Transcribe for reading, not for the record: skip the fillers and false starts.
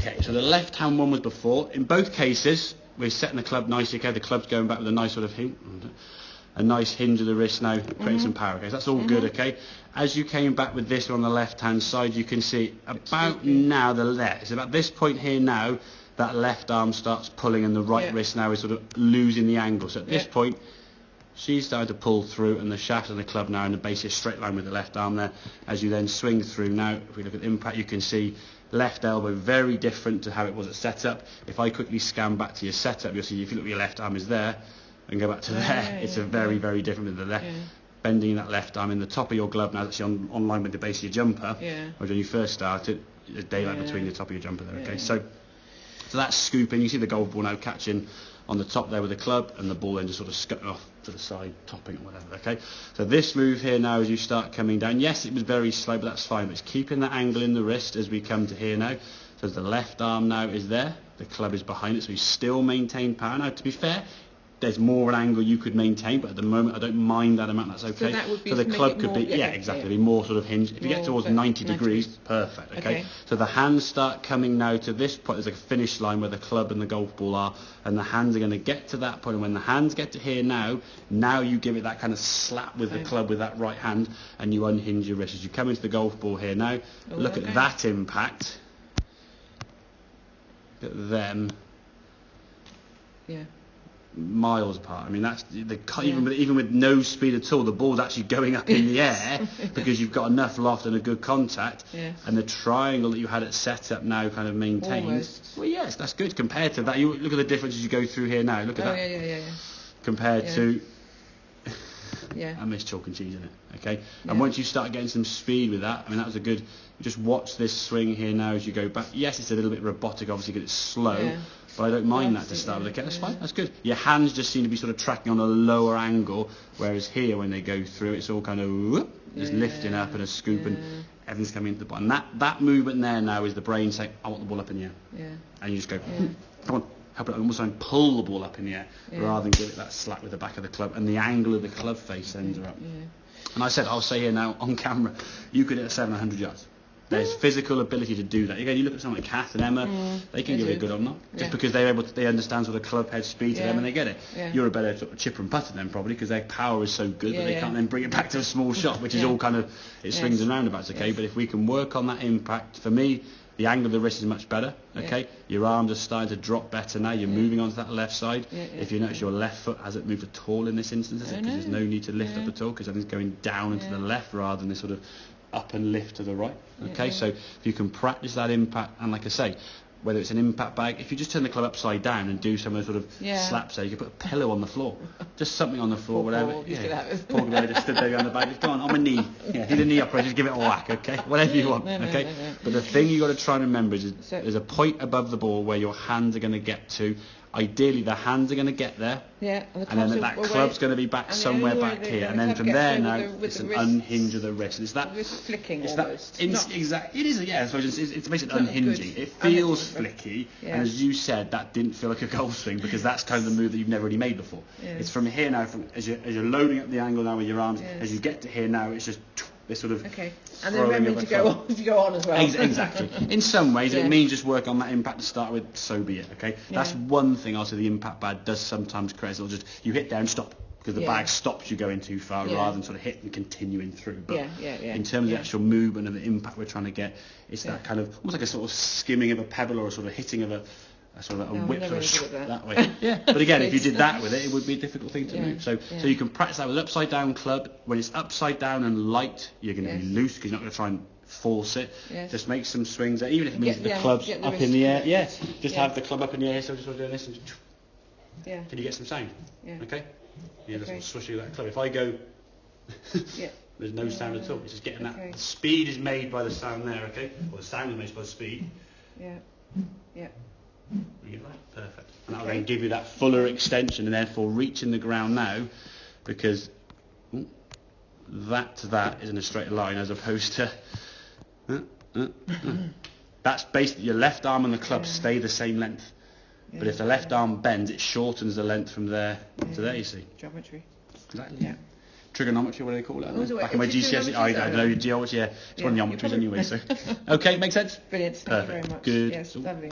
Okay, so the left-hand one was before. In both cases, we're setting the club nicely. Okay, the club's going back with a nice sort of a nice hinge of the wrist now, creating some power. Okay, so that's all good. Okay, as you came back with this one on the left-hand side, you can see about now the left. It's about this point here now that left arm starts pulling, and the right wrist now is sort of losing the angle. So at this point, she's starting to pull through, and the shaft of the club now in the basic straight line with the left arm there. As you then swing through now, if we look at the impact, you can see left elbow very different to how it was at setup. If I quickly scan back to your setup, you'll see if you look at your left arm is there and go back to there, it's a very, very different with the left. Bending that left arm in the top of your glove now, it's actually on line with the base of your jumper. Whereas when you first started, there's daylight between the top of your jumper there. Okay, so that's scooping. You see the golf ball now catching on the top there with the club, and the ball then just sort of scutting off to the side, topping or whatever. Okay, so this move here now, as you start coming down, yes, it was very slow, but that's fine. But it's keeping that angle in the wrist as we come to here now. So the left arm now is there, the club is behind it, so you still maintain power. Now, to be fair, there's more an angle you could maintain, but at the moment I don't mind that amount. That's okay. So that would be so the club could be exactly more sort of hinged. If you get towards 90 degrees, perfect. Okay. So the hands start coming now to this point. There's a finish line where the club and the golf ball are, and the hands are going to get to that point. And when the hands get to here now you give it that kind of slap with the club with that right hand, and you unhinge your wrist as you come into the golf ball here now. Look at that impact. Look at them. Miles apart. I mean, that's even with no speed at all, the ball's actually going up in the air because you've got enough loft and a good contact, and the triangle that you had it set up now kind of maintains. Almost. Well, yes, that's good compared to that. You look at the difference as you go through here now. Look at that. Compared to. I miss chalk and cheese in it. Okay, and once you start getting some speed with that, I mean, that was a good. You just watch this swing here now as you go back. Yes, it's a little bit robotic, obviously, because it's slow. But I don't mind that to start with. Okay, that's fine. That's good. Your hands just seem to be sort of tracking on a lower angle, whereas here, when they go through, it's all kind of just lifting up and a scoop, and everything's coming into the bottom. That movement there now is the brain saying, "I want the ball up in the air," and you just go, "Come on." Help it almost and pull the ball up in the air rather than give it that slap with the back of the club, and the angle of the club face ends her up. And I said, I'll say here now on camera, you could hit a 700 yards. There's physical ability to do that. Again, you look at someone like Kath and Emma, they can give it a good on knock, just because they're able to, they understand sort of club head speed to them and they get it. You're a better sort of chipper and putter than probably, because their power is so good that they can't then bring it back to a small shot, which is all kind of, it swings and roundabouts, okay? But if we can work on that impact, for me, the angle of the wrist is much better, okay? Your arms are starting to drop better now. You're moving onto that left side. If you notice, your left foot hasn't moved at all in this instance, because there's no need to lift up at all, because everything's going down and to the left rather than this sort of up and lift to the right, okay? So if you can practice that impact, and like I say, whether it's an impact bag, if you just turn the club upside down and do some of the sort of slaps there, you can put a pillow on the floor, just something on the floor, whatever. Poor guy just stood there on the bag, go on my knee, need a knee operation, just give it a whack, okay? Whatever you want, okay? But the thing you got to try and remember is there's a point above the ball where your hands are going to get to. Ideally, the hands are going to get there, and then that club's going to be back somewhere back here, and then from there now it's an unhinge of the wrist. It's that flicking almost. Exactly. It is. Yeah. So it's basically unhinging. It feels flicky, and as you said, that didn't feel like a golf swing, because that's kind of the move that you've never really made before. It's from here now, as you're loading up the angle now with your arms. As you get to here now, it's just this sort of and then remember to go on as well. Exactly. In some ways, it means just work on that impact to start with. So be it. Okay. That's one thing. Also, the impact bag does sometimes create. It'll just you hit there and stop, because the bag stops you going too far rather than sort of hit and continuing through. But in terms of the actual movement of the impact we're trying to get, it's that kind of almost like a sort of skimming of a pebble or a sort of hitting of a sort of a whip that way. But again, if you did that with it, it would be a difficult thing to move. So you can practice that with upside down club. When it's upside down and light, you're going to be loose, because you're not going to try and force it. Just make some swings there, even if it means the club's up in the air. Just have the club up in the air. So just sort of doing this. And can you get some sound? Okay. Just swishing that club. If I go, there's no sound at all. It's just getting that. The speed is made by the sound there. Okay. Or the sound is made by the speed. You get that? Perfect. And that'll then give you that fuller extension, and therefore reaching the ground now, because that to that is in a straight line, as opposed to that's basically your left arm and the club stay the same length, but if the left arm bends, it shortens the length from there to there. You see? Geometry. Exactly. Trigonometry, what do they call it? Back in my GCSE, I don't know, geometry. It's one of the geometries anyway. So, okay, makes sense. Brilliant. Thank you very much. Good. Yes, lovely.